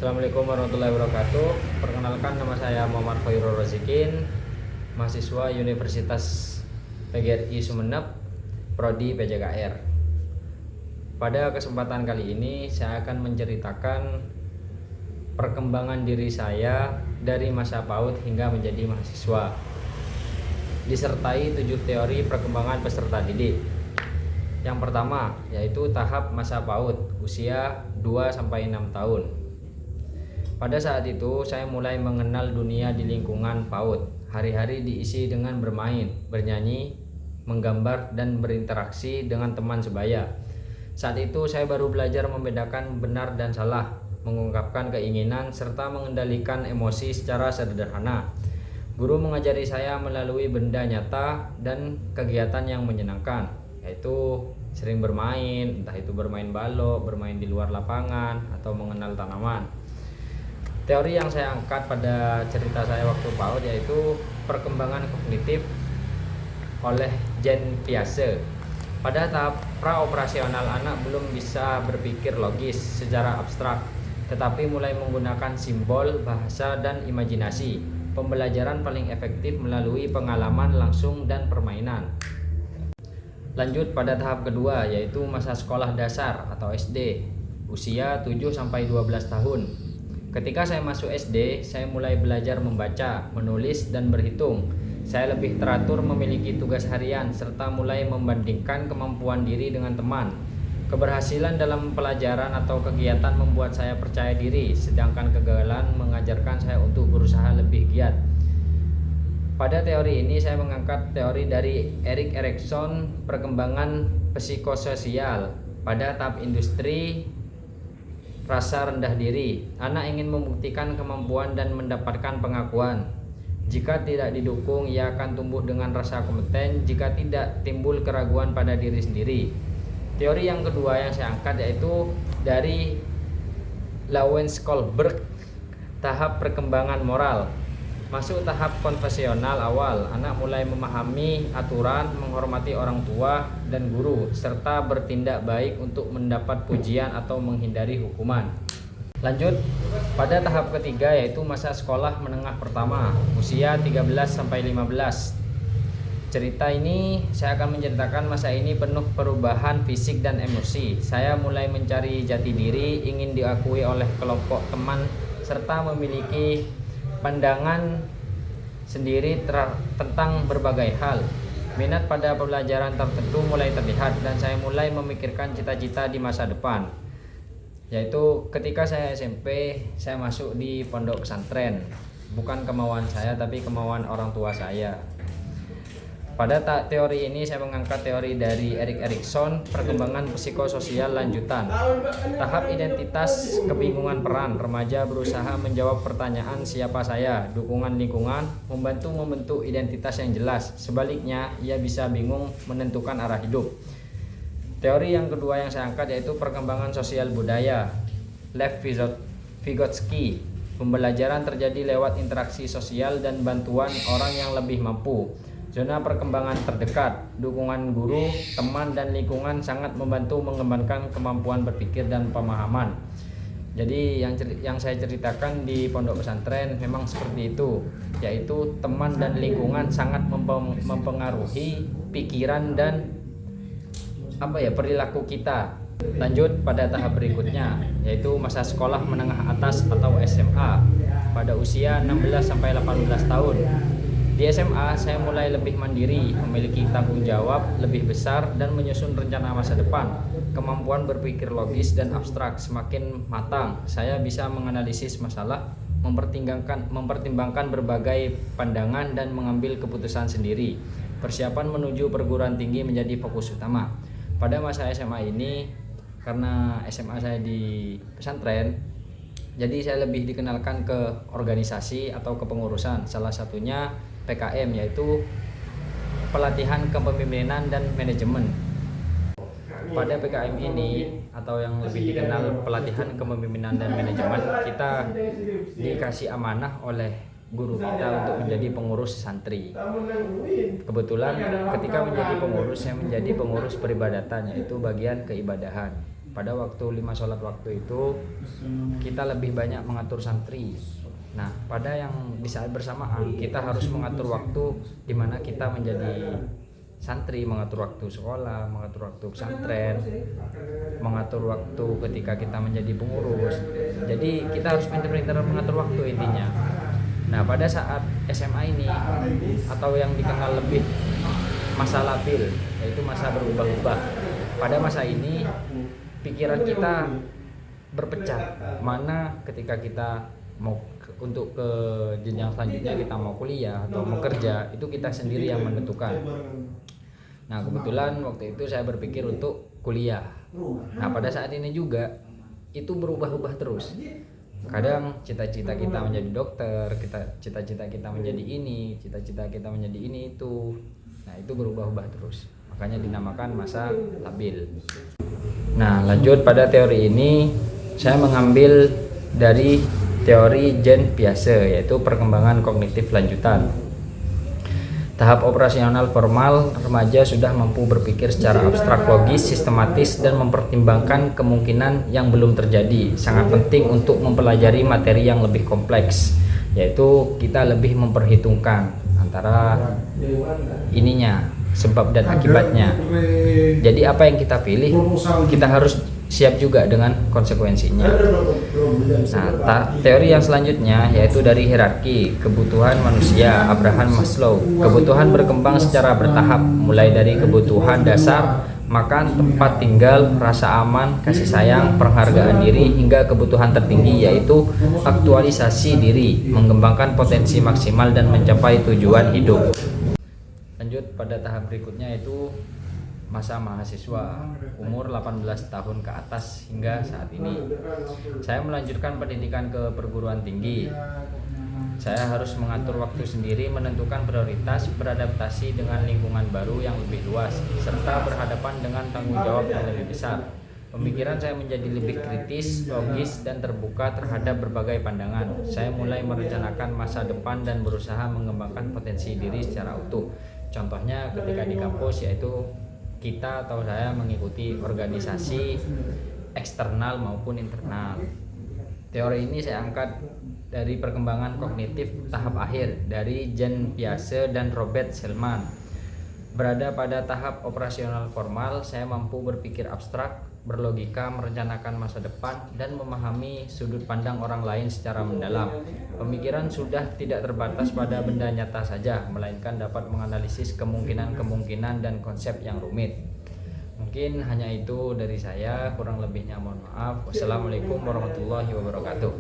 Assalamualaikum warahmatullahi wabarakatuh. Perkenalkan, nama saya Muhammad Khairul Razikin, mahasiswa Universitas PGRI Sumeneb, Prodi PJKR. Pada kesempatan kali ini saya akan menceritakan perkembangan diri saya dari masa PAUD hingga menjadi mahasiswa, disertai 7 teori perkembangan peserta didik. Yang pertama yaitu tahap masa PAUD, usia 2-6 tahun. Pada saat itu saya mulai mengenal dunia di lingkungan PAUD. Hari-hari diisi dengan bermain, bernyanyi, menggambar, dan berinteraksi dengan teman sebaya. Saat itu saya baru belajar membedakan benar dan salah, mengungkapkan keinginan, serta mengendalikan emosi secara sederhana. Guru mengajari saya melalui benda nyata dan kegiatan yang menyenangkan, yaitu sering bermain, entah itu bermain balok, bermain di luar lapangan, atau mengenal tanaman. Teori yang saya angkat pada cerita saya waktu PAUD yaitu perkembangan kognitif oleh Jean Piaget. Pada tahap praoperasional, anak belum bisa berpikir logis secara abstrak, tetapi mulai menggunakan simbol, bahasa, dan imajinasi. Pembelajaran paling efektif melalui pengalaman langsung dan permainan. Lanjut pada tahap kedua yaitu masa sekolah dasar atau SD, usia 7-12 tahun. Ketika saya masuk SD, saya mulai belajar membaca, menulis, dan berhitung. Saya lebih teratur, memiliki tugas harian, serta mulai membandingkan kemampuan diri dengan teman. Keberhasilan dalam pelajaran atau kegiatan membuat saya percaya diri, sedangkan kegagalan mengajarkan saya untuk berusaha lebih giat. Pada teori ini saya mengangkat teori dari Erik Erikson, perkembangan psikososial. Pada tahap industri, rasa rendah diri, anak ingin membuktikan kemampuan dan mendapatkan pengakuan. Jika tidak didukung, ia akan tumbuh dengan rasa kompeten. Jika tidak, timbul keraguan pada diri sendiri. Teori yang kedua yang saya angkat yaitu dari Lauwens-Kohlberg, tahap perkembangan moral. Masuk tahap konvensional awal, anak mulai memahami aturan, menghormati orang tua dan guru, serta bertindak baik untuk mendapat pujian atau menghindari hukuman. Lanjut pada tahap ketiga yaitu masa sekolah menengah pertama, usia 13-15. Cerita ini saya akan menceritakan masa ini penuh perubahan fisik dan emosi. Saya mulai mencari jati diri, ingin diakui oleh kelompok teman, serta memiliki pandangan sendiri tentang berbagai hal. Minat pada pelajaran tertentu mulai terlihat dan saya mulai memikirkan cita-cita di masa depan. Yaitu ketika saya SMP, saya masuk di pondok pesantren. Bukan kemauan saya tapi kemauan orang tua saya. Pada teori ini saya mengangkat teori dari Erik Erikson, perkembangan psikososial lanjutan. Tahap identitas, kebingungan peran, remaja berusaha menjawab pertanyaan siapa saya, dukungan lingkungan, membantu membentuk identitas yang jelas. Sebaliknya, ia bisa bingung menentukan arah hidup. Teori yang kedua yang saya angkat yaitu perkembangan sosial budaya, Lev Vygotsky. Pembelajaran terjadi lewat interaksi sosial dan bantuan orang yang lebih mampu. Zona perkembangan terdekat, dukungan guru, teman, dan lingkungan sangat membantu mengembangkan kemampuan berpikir dan pemahaman. Jadi yang saya ceritakan di pondok pesantren memang seperti itu, yaitu teman dan lingkungan sangat mempengaruhi pikiran dan perilaku kita. Lanjut pada tahap berikutnya yaitu masa sekolah menengah atas atau SMA pada usia 16-18 tahun. Di SMA saya mulai lebih mandiri, memiliki tanggung jawab lebih besar dan menyusun rencana masa depan. Kemampuan berpikir logis dan abstrak semakin matang. Saya bisa menganalisis masalah, mempertimbangkan berbagai pandangan dan mengambil keputusan sendiri. Persiapan menuju perguruan tinggi menjadi fokus utama. Pada masa SMA ini, karena SMA saya di pesantren, jadi saya lebih dikenalkan ke organisasi atau kepengurusan. Salah satunya PKM, yaitu pelatihan kepemimpinan dan manajemen. Pada PKM ini atau yang lebih dikenal pelatihan kepemimpinan dan manajemen, kita dikasih amanah oleh guru kita untuk menjadi pengurus santri. Kebetulan ketika menjadi pengurus, saya menjadi pengurus peribadatan, yaitu bagian keibadahan. pada waktu 5 sholat waktu itu kita lebih banyak mengatur santri. Nah, pada yang di saat bersamaan kita harus mengatur waktu di mana kita menjadi santri, mengatur waktu sekolah, mengatur waktu pesantren, mengatur waktu ketika kita menjadi pengurus. Jadi kita harus pintar-pintar mengatur waktu intinya. Nah, pada saat SMA ini atau yang dikenal lebih masa labil, yaitu masa berubah-ubah. Pada masa ini pikiran kita berpecah. Mana ketika kita mau untuk ke jenjang selanjutnya, kita mau kuliah atau mau kerja, itu kita sendiri yang menentukan. Nah, kebetulan waktu itu saya berpikir untuk kuliah. Nah, pada saat ini juga itu berubah-ubah terus. Kadang cita-cita kita menjadi dokter, cita-cita kita menjadi ini, cita-cita kita menjadi ini itu. Nah, itu berubah-ubah terus. Makanya dinamakan masa labil. Nah, lanjut pada teori ini, saya mengambil dari teori Jean Piaget, yaitu perkembangan kognitif lanjutan. Tahap operasional formal, remaja sudah mampu berpikir secara abstrak, logis, sistematis, dan mempertimbangkan kemungkinan yang belum terjadi. Sangat penting untuk mempelajari materi yang lebih kompleks, yaitu kita lebih memperhitungkan antara ininya, sebab dan akibatnya. Jadi apa yang kita pilih, kita harus siap juga dengan konsekuensinya. Nah, teori yang selanjutnya yaitu dari hierarki kebutuhan manusia, Abraham Maslow. Kebutuhan berkembang secara bertahap, mulai dari kebutuhan dasar, makan, tempat tinggal, rasa aman, kasih sayang, penghargaan diri, hingga kebutuhan tertinggi yaitu aktualisasi diri, mengembangkan potensi maksimal dan mencapai tujuan hidup. Lanjut pada tahap berikutnya yaitu masa mahasiswa, umur 18 tahun ke atas hingga saat ini. Saya melanjutkan pendidikan ke perguruan tinggi. Saya harus mengatur waktu sendiri, menentukan prioritas, beradaptasi dengan lingkungan baru yang lebih luas, serta berhadapan dengan tanggung jawab yang lebih besar. Pemikiran saya menjadi lebih kritis, logis, dan terbuka terhadap berbagai pandangan. Saya mulai merencanakan masa depan dan berusaha mengembangkan potensi diri secara utuh. Contohnya ketika di kampus, yaitu kita atau saya mengikuti organisasi eksternal maupun internal. Teori ini saya angkat dari perkembangan kognitif tahap akhir dari Jean Piaget dan Robert Selman. Berada pada tahap operasional formal, saya mampu berpikir abstrak, berlogika, merencanakan masa depan, dan memahami sudut pandang orang lain secara mendalam. Pemikiran sudah tidak terbatas pada benda nyata saja, melainkan dapat menganalisis kemungkinan-kemungkinan dan konsep yang rumit. Mungkin hanya itu dari saya, kurang lebihnya mohon maaf. Wassalamualaikum warahmatullahi wabarakatuh.